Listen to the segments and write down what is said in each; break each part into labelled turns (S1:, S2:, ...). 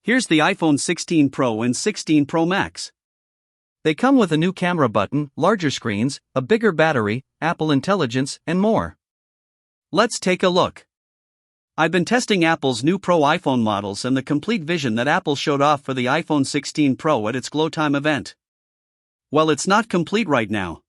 S1: Here's the iPhone 16 Pro and 16 Pro Max. They come with a new camera button, larger screens, a bigger battery, Apple Intelligence, and more. Let's take a look. I've been testing Apple's new Pro iPhone models and the complete vision that Apple showed off for the iPhone 16 Pro at its Glow Time event. Well, it's not complete right now.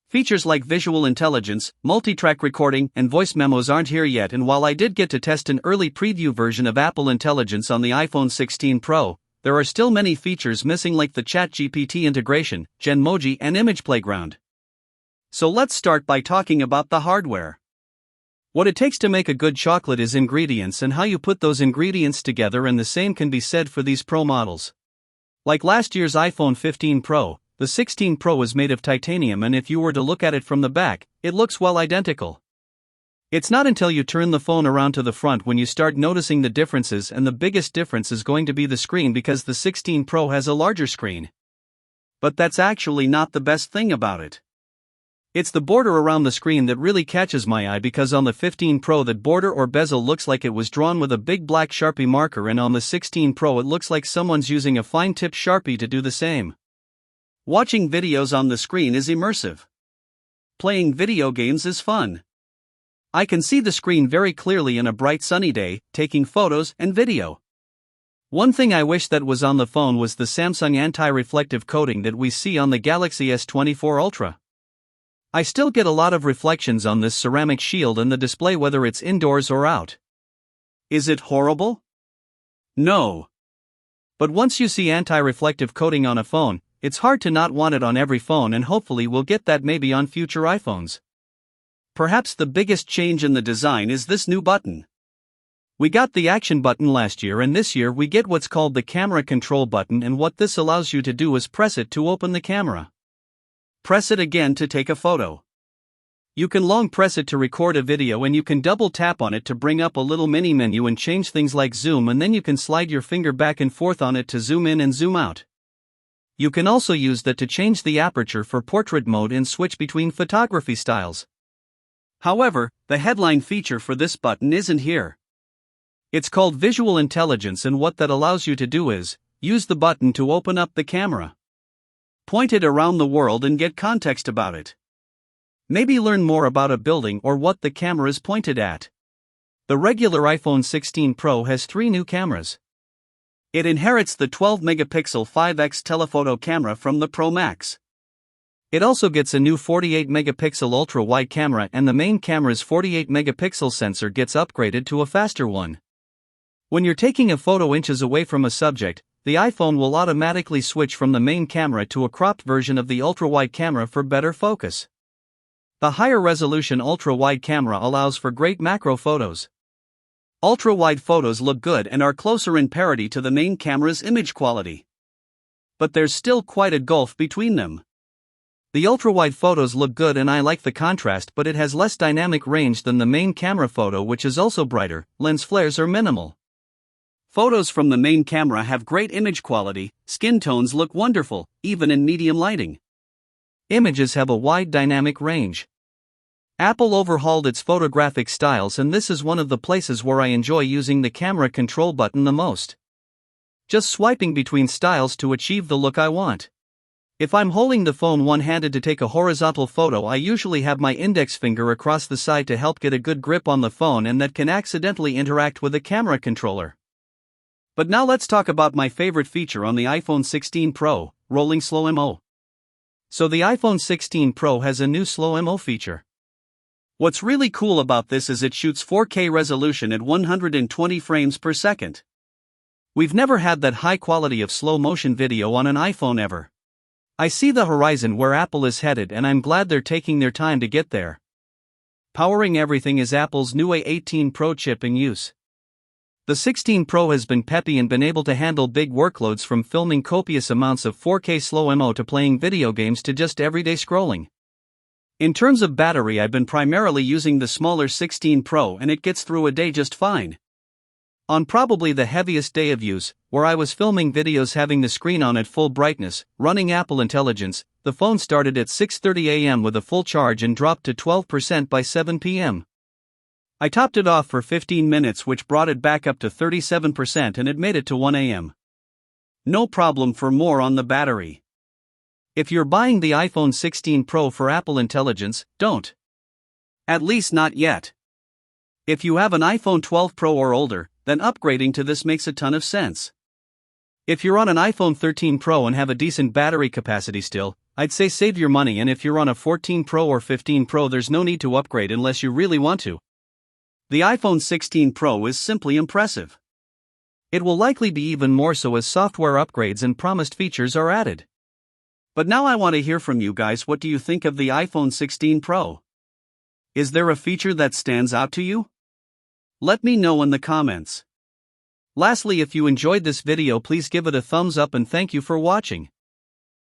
S1: Features like visual intelligence, multi-track recording, and voice memos aren't here yet, and while I did get to test an early preview version of Apple Intelligence on the iPhone 16 Pro, there are still many features missing like the ChatGPT integration, Genmoji, and Image Playground. So let's start by talking about the hardware. What it takes to make a good chocolate is ingredients and how you put those ingredients together, and the same can be said for these Pro models. Like last year's iPhone 15 Pro, the 16 Pro is made of titanium, and if you were to look at it from the back, it looks well identical. It's not until you turn the phone around to the front when you start noticing the differences, and the biggest difference is going to be the screen because the 16 Pro has a larger screen. But that's actually not the best thing about it. It's the border around the screen that really catches my eye, because on the 15 Pro that border or bezel looks like it was drawn with a big black Sharpie marker, and on the 16 Pro it looks like someone's using a fine-tip Sharpie to do the same. Watching videos on the screen is immersive. Playing video games is fun. I can see the screen very clearly in a bright sunny day, taking photos and video. One thing I wish that was on the phone was the Samsung anti-reflective coating that we see on the Galaxy S24 Ultra. I still get a lot of reflections on this ceramic shield and the display, whether it's indoors or out. Is it horrible? No. But once you see anti-reflective coating on a phone, it's hard to not want it on every phone, and hopefully we'll get that maybe on future iPhones. Perhaps the biggest change in the design is this new button. We got the action button last year, and this year we get what's called the camera control button, and what this allows you to do is press it to open the camera. Press it again to take a photo. You can long press it to record a video, and you can double tap on it to bring up a little mini menu and change things like zoom, and then you can slide your finger back and forth on it to zoom in and zoom out. You can also use that to change the aperture for portrait mode and switch between photography styles. However, the headline feature for this button isn't here. It's called Visual Intelligence, and what that allows you to do is use the button to open up the camera. Point it around the world and get context about it. Maybe learn more about a building or what the camera is pointed at. The regular iPhone 16 Pro has 3 new cameras. It inherits the 12-megapixel 5x telephoto camera from the Pro Max. It also gets a new 48-megapixel ultra-wide camera, and the main camera's 48-megapixel sensor gets upgraded to a faster one. When you're taking a photo inches away from a subject, the iPhone will automatically switch from the main camera to a cropped version of the ultra-wide camera for better focus. The higher-resolution ultra-wide camera allows for great macro photos. Ultra-wide photos look good and are closer in parity to the main camera's image quality. But there's still quite a gulf between them. The ultra-wide photos look good and I like the contrast, but it has less dynamic range than the main camera photo, which is also brighter. Lens flares are minimal. Photos from the main camera have great image quality, skin tones look wonderful, even in medium lighting. Images have a wide dynamic range. Apple overhauled its photographic styles, and this is one of the places where I enjoy using the camera control button the most. Just swiping between styles to achieve the look I want. If I'm holding the phone one-handed to take a horizontal photo, I usually have my index finger across the side to help get a good grip on the phone, and that can accidentally interact with the camera controller. But now let's talk about my favorite feature on the iPhone 16 Pro, rolling slow mo. So the iPhone 16 Pro has a new slow mo feature. What's really cool about this is it shoots 4K resolution at 120 frames per second. We've never had that high quality of slow motion video on an iPhone ever. I see the horizon where Apple is headed, and I'm glad they're taking their time to get there. Powering everything is Apple's new A18 Pro Chip in use. The 16 Pro has been peppy and been able to handle big workloads, from filming copious amounts of 4K slow mo to playing video games to just everyday scrolling. In terms of battery, I've been primarily using the smaller 16 Pro, and it gets through a day just fine. On probably the heaviest day of use, where I was filming videos having the screen on at full brightness, running Apple Intelligence, the phone started at 6:30 a.m. with a full charge and dropped to 12% by 7 p.m. I topped it off for 15 minutes, which brought it back up to 37%, and it made it to 1 a.m. No problem for more on the battery. If you're buying the iPhone 16 Pro for Apple Intelligence, don't. At least not yet. If you have an iPhone 12 Pro or older, then upgrading to this makes a ton of sense. If you're on an iPhone 13 Pro and have a decent battery capacity still, I'd say save your money, and if you're on a 14 Pro or 15 Pro, there's no need to upgrade unless you really want to. The iPhone 16 Pro is simply impressive. It will likely be even more so as software upgrades and promised features are added. But now I want to hear from you guys. What do you think of the iPhone 16 Pro? Is there a feature that stands out to you? Let me know in the comments. Lastly, if you enjoyed this video, please give it a thumbs up and thank you for watching.